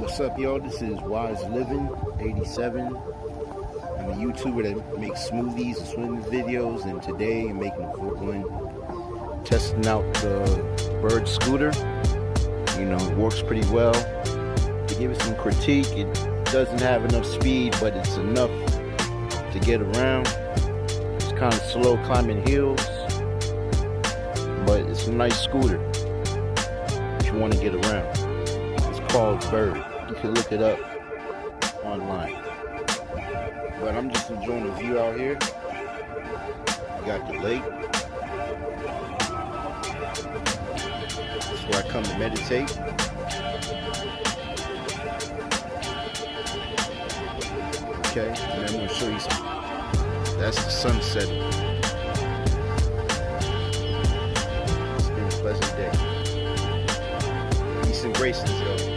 What's up, y'all? This is Wise Living 87. I'm a YouTuber that makes smoothies and swimming videos, and today I'm making a quick one, testing out the Bird scooter. You know, it works pretty well. To give it some critique, it doesn't have enough speed, but it's enough to get around. It's kind of slow climbing hills, but it's a nice scooter if you want to get around. It's called Bird. You can look it up online. But I'm just enjoying the view out here. You got the lake. That's where I come to meditate. Okay, and I'm going to show you something. That's the sunset. It's been a pleasant day. Peace and grace, y'all.